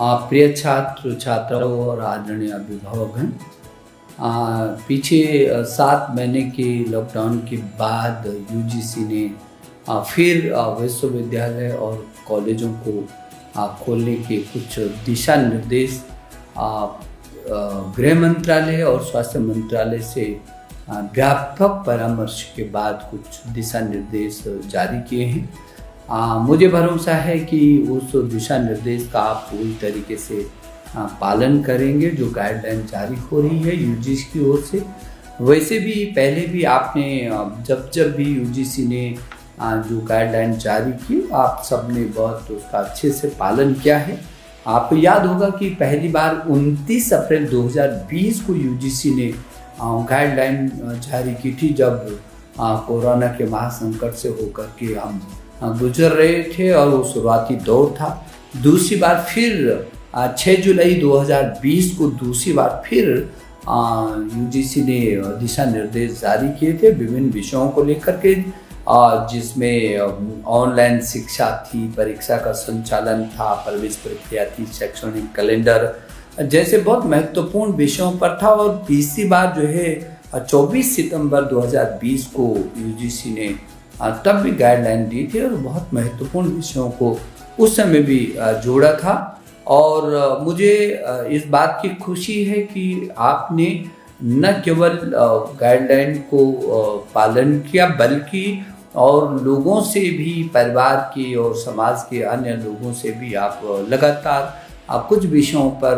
प्रिय छात्र छात्राओं और आदरणीय अभिभावकगण, पीछे 7 महीने के लॉकडाउन के बाद यूजीसी ने फिर विश्वविद्यालय और कॉलेजों को खोलने के कुछ दिशा निर्देश गृह मंत्रालय और स्वास्थ्य मंत्रालय से व्यापक परामर्श के बाद कुछ दिशा निर्देश जारी किए हैं। मुझे भरोसा है कि उस दिशा निर्देश का आप पूरी तरीके से पालन करेंगे जो गाइडलाइन जारी हो रही है यूजीसी की ओर से। वैसे भी पहले भी आपने जब भी यूजीसी ने जो गाइडलाइन जारी की आप सब ने बहुत उसका अच्छे से पालन किया है। आपको याद होगा कि पहली बार 29 अप्रैल 2020 को यूजीसी ने गाइडलाइन जारी की थी, जब कोरोना के महासंकट से होकर के हम गुजर रहे थे और वो शुरुआती दौर था। दूसरी बार फिर 6 जुलाई 2020 को दूसरी बार फिर यूजीसी ने दिशा निर्देश जारी किए थे विभिन्न विषयों को लेकर के, जिसमें ऑनलाइन शिक्षा थी, परीक्षा का संचालन था, प्रवेश प्रक्रिया थी, शैक्षणिक कैलेंडर जैसे बहुत महत्वपूर्ण विषयों पर था। और तीसरी बार जो है 24 सितंबर 2020 को यूजीसी ने तब भी गाइडलाइन दी थी और बहुत महत्वपूर्ण विषयों को उस समय भी जोड़ा था। और मुझे इस बात की खुशी है कि आपने न केवल गाइडलाइन को पालन किया बल्कि और लोगों से भी, परिवार के और समाज के अन्य लोगों से भी आप लगातार कुछ विषयों पर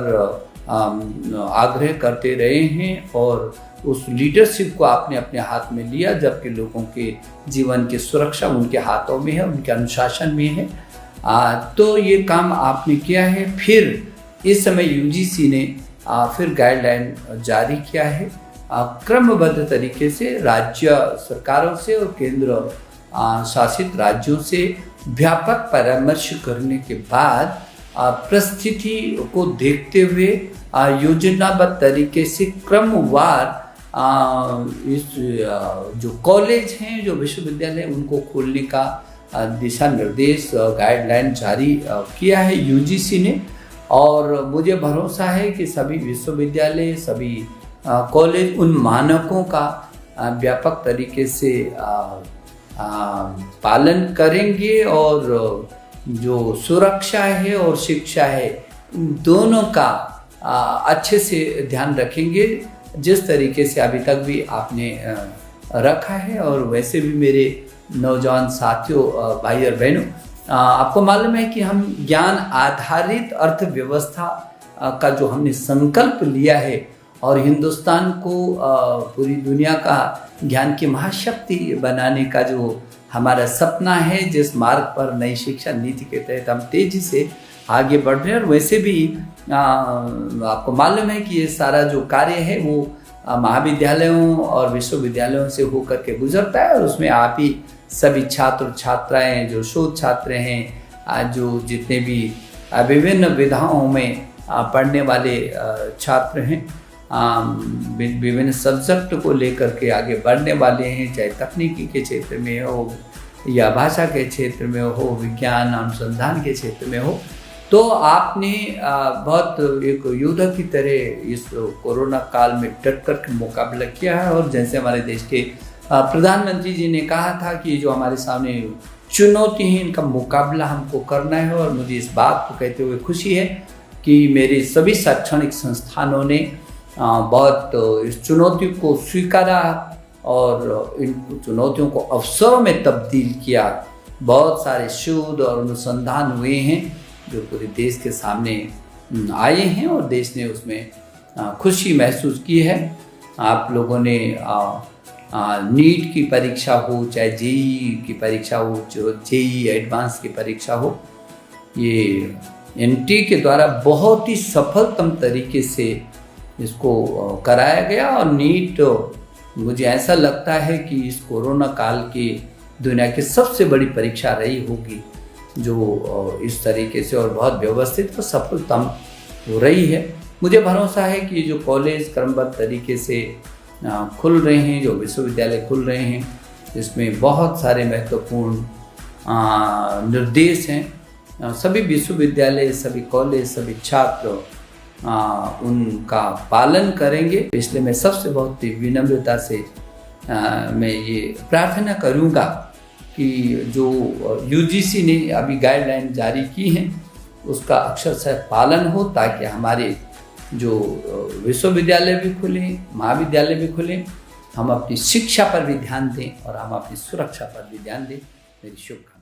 आग्रह करते रहे हैं और उस लीडरशिप को आपने अपने हाथ में लिया, जबकि लोगों के जीवन की सुरक्षा उनके हाथों में है, उनके अनुशासन में है। तो ये काम आपने किया है। फिर इस समय यूजीसी ने फिर गाइडलाइन जारी किया है क्रमबद्ध तरीके से राज्य सरकारों से और केंद्र शासित राज्यों से व्यापक परामर्श करने के बाद परिस्थिति को देखते हुए योजनाबद्ध तरीके से क्रमवार इस जो कॉलेज हैं, जो विश्वविद्यालय, उनको खोलने का दिशा निर्देश गाइडलाइन जारी किया है यूजीसी ने। और मुझे भरोसा है कि सभी विश्वविद्यालय, सभी कॉलेज उन मानकों का व्यापक तरीके से पालन करेंगे और जो सुरक्षा है और शिक्षा है दोनों का अच्छे से ध्यान रखेंगे, जिस तरीके से अभी तक भी आपने रखा है। और वैसे भी मेरे नौजवान साथियों, भाई और बहनों, आपको मालूम है कि हम ज्ञान आधारित अर्थव्यवस्था का जो हमने संकल्प लिया है और हिंदुस्तान को पूरी दुनिया का ज्ञान की महाशक्ति बनाने का जो हमारा सपना है, जिस मार्ग पर नई शिक्षा नीति के तहत हम तेजी से आगे बढ़ रहे हैं। और वैसे भी आपको मालूम है कि ये सारा जो कार्य है वो महाविद्यालयों और विश्वविद्यालयों से होकर के गुजरता है और उसमें आप ही सभी छात्र छात्राएं, जो शोध छात्र हैं, जो जितने भी विभिन्न विधाओं में पढ़ने वाले छात्र हैं, विभिन्न सब्जेक्ट को लेकर के आगे बढ़ने वाले हैं, चाहे तकनीकी के क्षेत्र में हो या भाषा के क्षेत्र में हो, विज्ञान अनुसंधान के क्षेत्र में हो, तो आपने बहुत एक योद्धा की तरह इस कोरोना काल में डट कर के मुकाबला किया है। और जैसे हमारे देश के प्रधानमंत्री जी ने कहा था कि जो हमारे सामने चुनौती है, इनका मुकाबला हमको करना है। और मुझे इस बात को कहते हुए खुशी है कि मेरे सभी शैक्षणिक संस्थानों ने बहुत इस चुनौती को स्वीकारा और इन चुनौतियों को अवसरों में तब्दील किया। बहुत सारे शोध और अनुसंधान हुए हैं जो पूरे देश के सामने आए हैं और देश ने उसमें खुशी महसूस की है। आप लोगों ने नीट की परीक्षा हो, चाहे जेईई की परीक्षा हो, जो जेईई एडवांस की परीक्षा हो, ये एनटीए के द्वारा बहुत ही सफलतम तरीके से इसको कराया गया। और नीट मुझे ऐसा लगता है कि इस कोरोना काल की दुनिया की सबसे बड़ी परीक्षा रही होगी, जो इस तरीके से और बहुत व्यवस्थित और सफलतम हो रही है। मुझे भरोसा है कि जो कॉलेज क्रमबद्ध तरीके से खुल रहे हैं, जो विश्वविद्यालय खुल रहे हैं, इसमें बहुत सारे महत्वपूर्ण निर्देश हैं सभी विश्वविद्यालय, सभी कॉलेज, सभी छात्र उनका पालन करेंगे। इसलिए मैं सबसे बहुत विनम्रता से मैं ये प्रार्थना करूँगा कि जो यूजीसी ने अभी गाइडलाइन जारी की हैं उसका अक्षरशः पालन हो, ताकि हमारे जो विश्वविद्यालय भी खुलें, महाविद्यालय भी खुलें, हम अपनी शिक्षा पर भी ध्यान दें और हम अपनी सुरक्षा पर भी ध्यान दें। मेरी शुभकामनाएं।